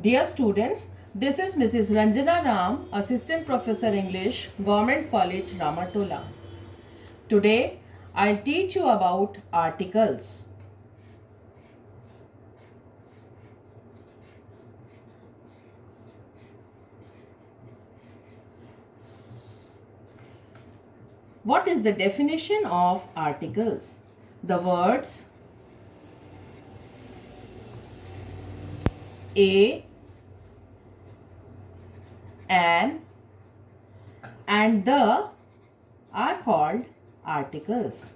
Dear students, this is Mrs. Ranjana Ram, Assistant Professor English, Government College, Ramatola. Today, I'll teach you about articles. What is the definition of articles? The words a, an, and the are called articles.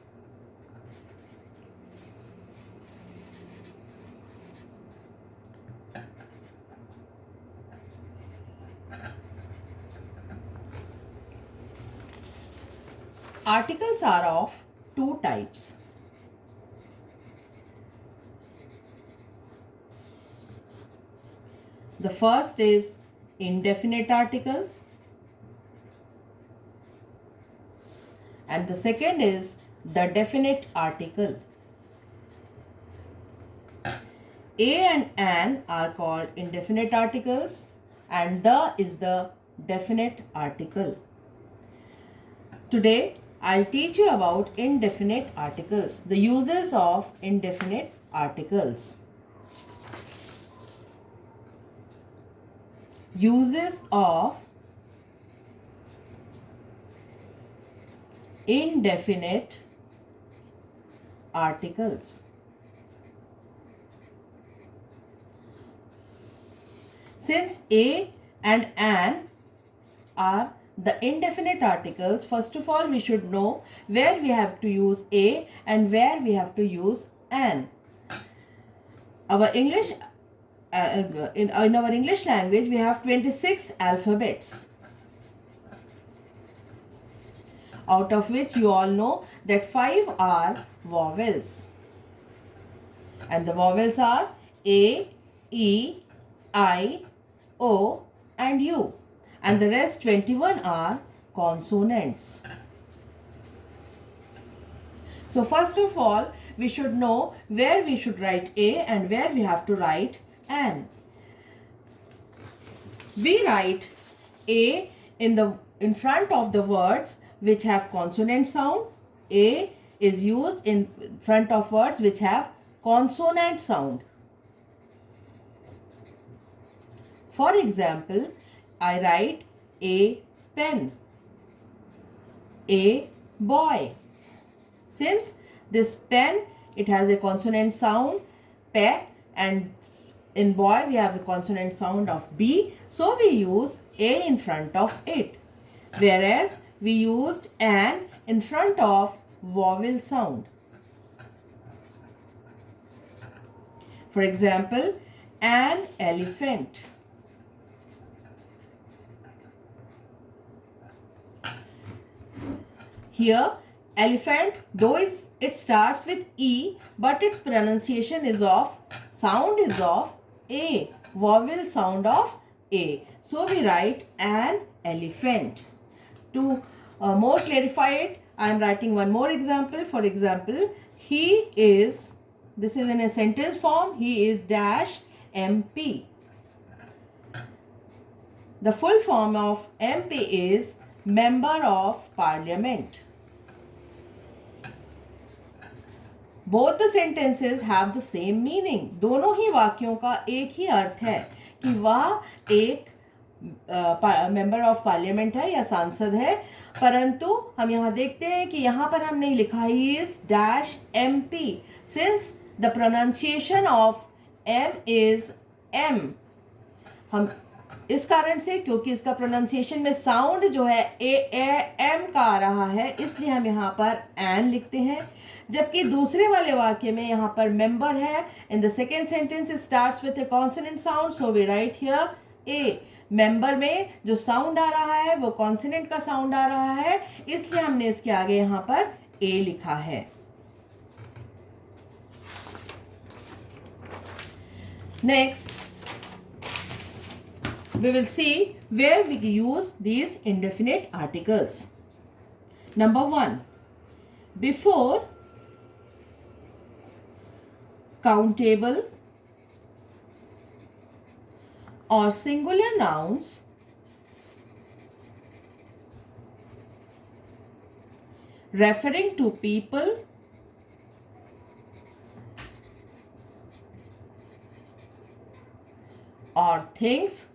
Articles are of two types. The first is indefinite articles and the second is the definite article. A and an are called indefinite articles and the is the definite article. Today I'll teach you about indefinite articles, the uses of indefinite articles. Uses of indefinite articles. Since a and an are the indefinite articles, first of all we should know where we have to use a and where we have to use an. Our English in our English language we have 26 alphabets, out of which you all know that 5 are vowels, and the vowels are A, E, I, O and U, and the rest 21 are consonants. So first of all we should know where we should write A and where we have to write an. We write A in front of the words which have consonant sound. A is used in front of words which have consonant sound. For example, I write a pen, a boy. Since this pen, it has a consonant sound pe, and in boy we have a consonant sound of b, so we use a in front of it, whereas we used an in front of vowel sound. For example, an elephant. Here, elephant, though it starts with E, but its pronunciation is of, sound is of A, vowel sound of A. So we write an elephant. To more clarify it, I am writing one more example. For example, he is, this is in a sentence form, he is dash MP. The full form of MP is Member of Parliament. Both the sentences have the same meaning. दोनों ही वाक्यों का एक ही अर्थ है कि वह एक member of parliament है या सांसद है, परंतु हम यहाँ देखते हैं कि यहाँ पर हमने लिखा he is dash MP, since the pronunciation of M is M. हम इस कारण से, क्योंकि इसका प्रोनाउंसिएशन में साउंड जो है एम का आ रहा है, इसलिए हम यहाँ पर एन लिखते हैं, जबकि दूसरे वाले वाक्य में यहाँ पर मेंबर है. In the second sentence it starts with a consonant sound, so we write here a. Member में जो साउंड आ रहा है वो कॉन्सोनेंट का साउंड आ रहा है, इसलिए हमने इसके आगे यहाँ पर ए लिखा है. Next we will see where we use these indefinite articles. Number 1, before countable, or singular nouns referring to people or things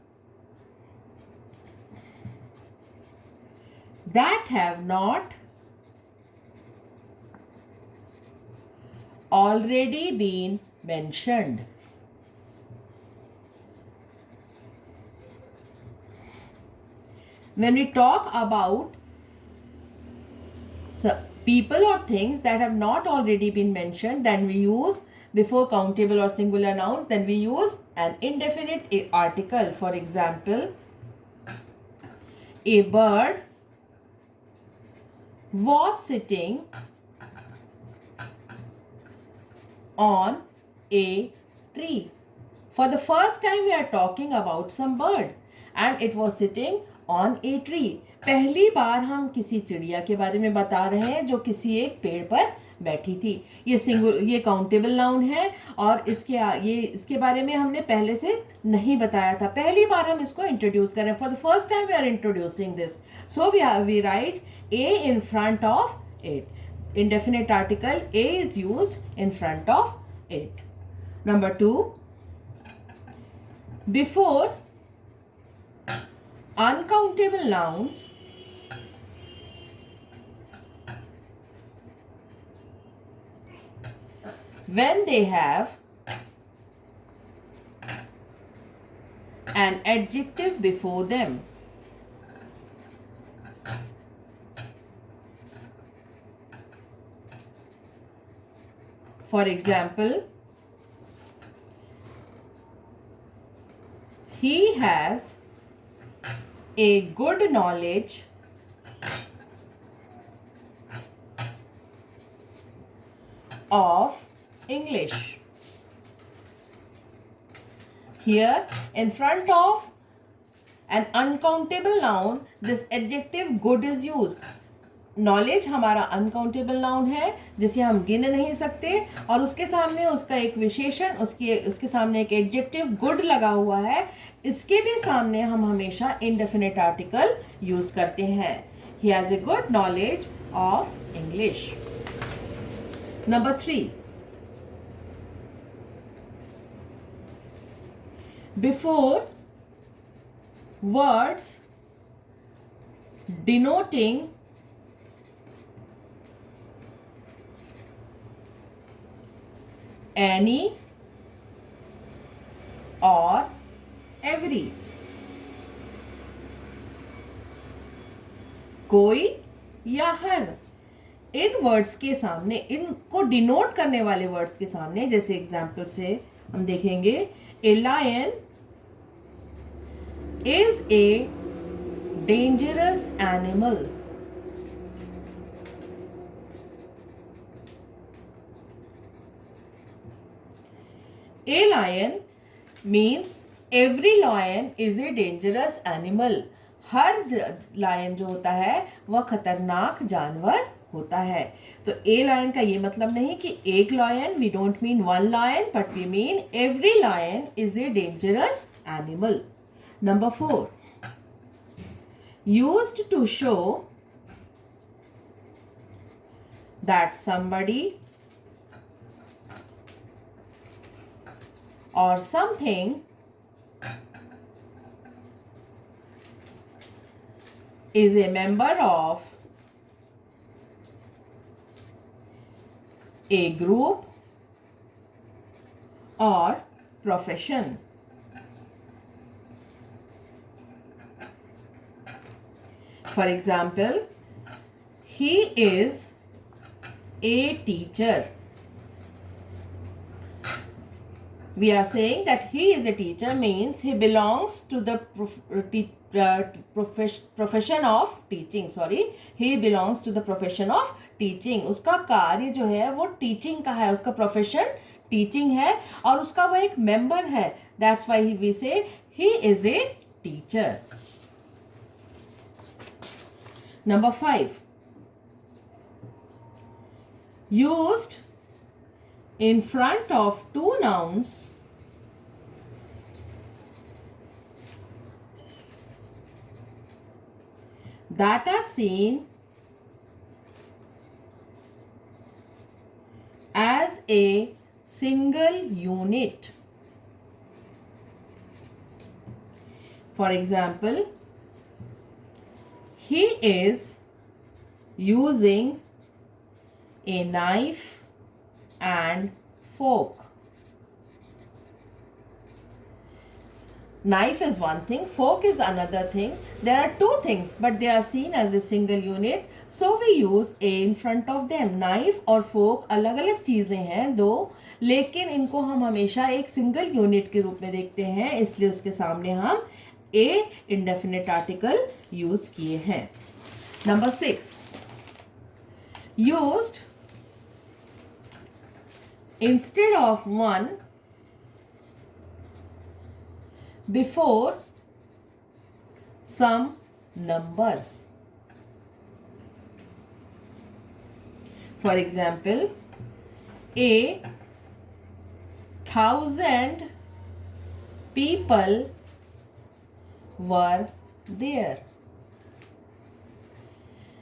that have not already been mentioned. When we talk about people or things that have not already been mentioned, then we use, before countable or singular nouns, then we use an indefinite article. For example, a bird was sitting on a tree. For the first time we are talking about some bird and it was sitting on a tree. पहली बार हम किसी चिड़िया के बारे में बता रहे हैं जो किसी एक पेड़ पर बैठी थी. ये काउंटेबल नाउन है और इसके बारे में हमने पहले से नहीं बताया था. पहली बार हम इसको इंट्रोड्यूस कर रहे हैं. For the first time we are introducing this. So we write a in front of it. Indefinite article a is used in front of it. Number 2, before uncountable nouns when they have an adjective before them. For example, he has a good knowledge of English. Here, in front of an uncountable noun, this adjective good is used. Knowledge हमारा uncountable noun है जिसे हम गिन नहीं सकते और उसके सामने उसका एक विशेषण, उसके सामने एक एडजेक्टिव गुड लगा हुआ है. इसके भी सामने हम हमेशा इंडेफिनिट आर्टिकल यूज करते हैं. He has a good knowledge of English. Number 3, before words denoting any or every. कोई या हर. इन वर्ड्स के सामने, इनको डिनोट करने वाले वर्ड्स के सामने, जैसे एग्जाम्पल से हम देखेंगे, a lion is a dangerous animal. A lion means every lion is a dangerous animal. हर लायन जो होता है वह खतरनाक जानवर होता है. तो ए लायन का ये मतलब नहीं कि एक lion, we don't mean one lion, but we mean every lion is a dangerous animal. Number 4, used to show that somebody or something is a member of a group or profession. For example, he is a teacher. We are saying that he is a teacher means he belongs to the profession of teaching. He belongs to the profession of teaching. उसका कार्य जो है वो teaching का है, उसका profession teaching है और उसका वो एक मेंबर है. That's why we say he is a teacher. Number 5, used in front of two nouns that are seen as a single unit. For example, he is using a knife and fork. Knife is one thing, fork is another thing. There are two things, but they are seen as a single unit, so we use a in front of them. Knife और fork अलग अलग चीजें हैं दो, लेकिन इनको हम हमेशा एक सिंगल यूनिट के रूप में देखते हैं, इसलिए उसके सामने हम a indefinite article यूज किए हैं. Number 6, used instead of one before some numbers. For example, 1,000 people were there.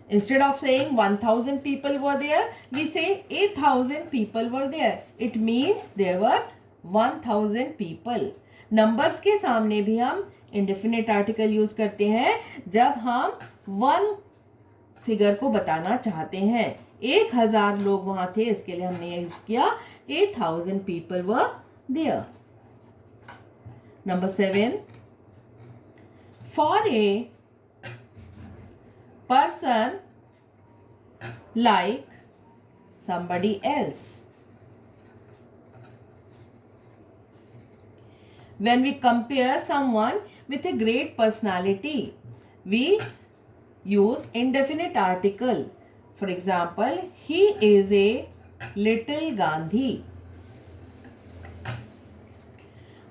Instead of saying 1,000 people were there, we say 8,000 people were there. It means there were 1,000 people. Numbers के सामने भी हम indefinite article use करते हैं जब हम one figure को बताना चाहते हैं. 1,000 लोग वहां थे, इसके लिए हमने यूज किया 8,000 people were there. Number 7, for a person like somebody else. When we compare someone with a great personality, we use indefinite article. For example, he is a little Gandhi.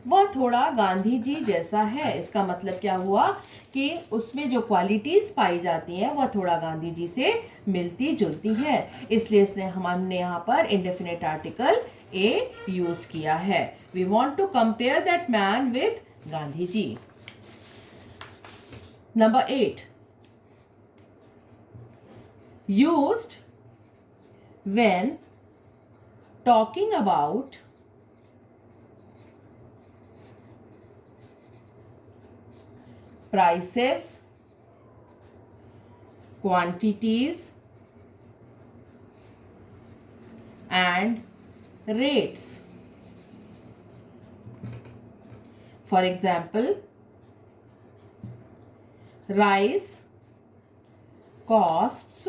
वह थोड़ा गांधी जी जैसा है. इसका मतलब क्या हुआ कि उसमें जो क्वालिटीज पाई जाती हैं वह थोड़ा गांधी जी से मिलती जुलती हैं, इसलिए हमने यहाँ पर इंडेफिनिट आर्टिकल ए यूज किया है. We want to compare that man with Gandhi ji. Number 8, used when talking about prices, quantities and rates. For example, rice costs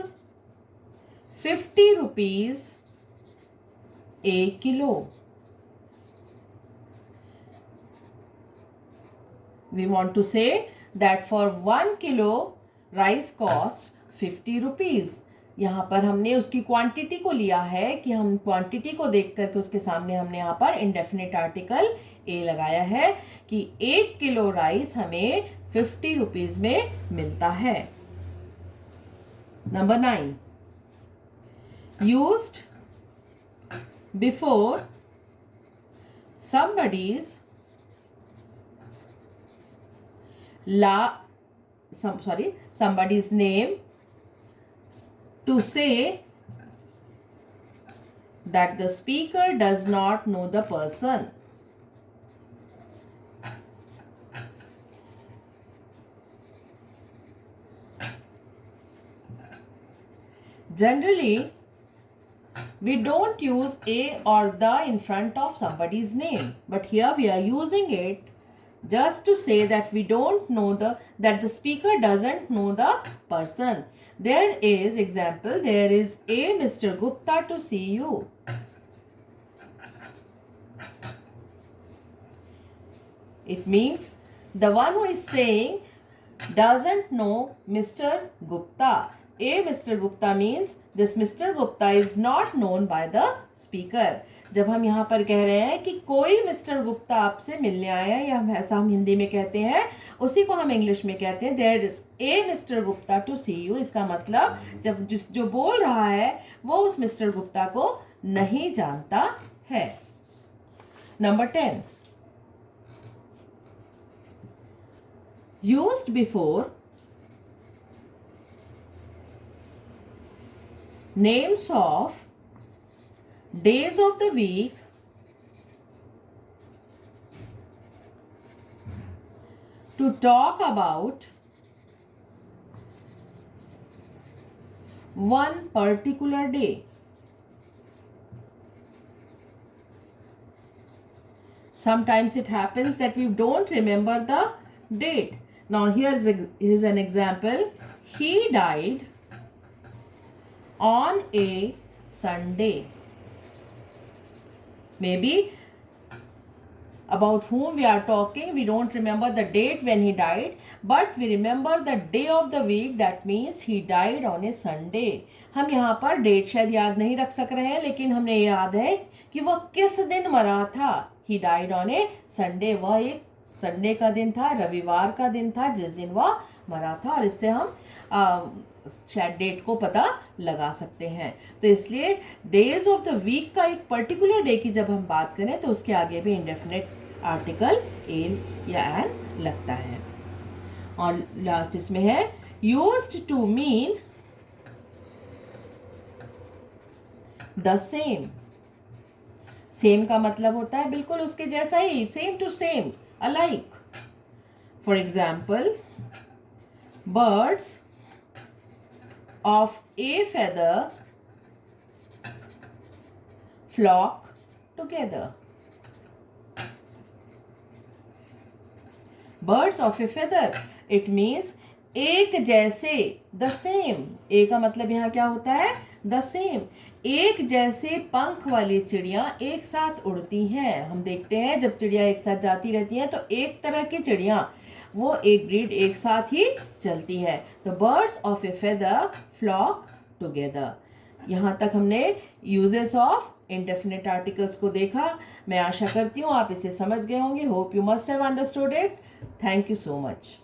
50 rupees a kilo. We want to say that for 1 kilo rice costs 50 rupees. यहाँ पर हमने उसकी quantity को लिया है कि हम quantity को देख करके उसके सामने हमने यहाँ पर इंडेफिनिट आर्टिकल ए लगाया है कि 1 किलो राइस हमें 50 रुपीज में मिलता है. Number 9, used before somebody's somebody's name to say that the speaker does not know the person. Generally, we don't use a or the in front of somebody's name, but here we are using it just to say that we don't know that the speaker doesn't know the person. There is example, there is a Mr. Gupta to see you. It means the one who is saying doesn't know Mr. Gupta. A Mr. Gupta means this Mr. Gupta is not known by the speaker. जब हम यहाँ पर कह रहे हैं कि कोई mister Gupta आपसे मिलने आया है, या ऐसा हम हिंदी में कहते हैं, उसी को हम इंग्लिश में कहते हैं there is a mister Gupta to see you. इसका मतलब जब जो बोल रहा है वो उस मिस्टर गुप्ता को नहीं जानता है. Number 10, used before names of days of the week to talk about one particular day. Sometimes it happens that we don't remember the date. Now here's an example. He died on a Sunday. Maybe about whom we are talking, we don't remember the date when he died, but we remember the day of the week. That means he died on a Sunday. हम यहाँ पर date शायद याद नहीं रख सक रहे हैं, लेकिन हमें याद है कि वह किस दिन मरा था. He died on a Sunday. वह एक संडे का दिन था, रविवार का दिन था जिस दिन वह मरा था, और इससे हम शायद डेट को पता लगा सकते हैं. तो इसलिए डेज ऑफ द वीक का एक पर्टिकुलर डे की जब हम बात करें तो उसके आगे भी इंडेफिनिट आर्टिकल एन या एन लगता है. और लास्ट इसमें है used to mean the same. Same का मतलब होता है बिल्कुल उसके जैसा ही, same to same, alike. For example, birds of a feather flock together. Birds of a feather, it means एक जैसे, the same. ए का मतलब यहाँ क्या होता है? the same. एक जैसे पंख वाली चिड़िया एक साथ उड़ती हैं. हम देखते हैं जब चिड़िया एक साथ जाती रहती हैं तो एक तरह की चिड़िया, वो एक ब्रीड एक साथ ही चलती है. तो birds of a feather flock together. यहाँ तक हमने यूजेस ऑफ इंडेफिनिट आर्टिकल्स को देखा. मैं आशा करती हूँ आप इसे समझ गए होंगे. Hope you must have understood it. Thank you so much.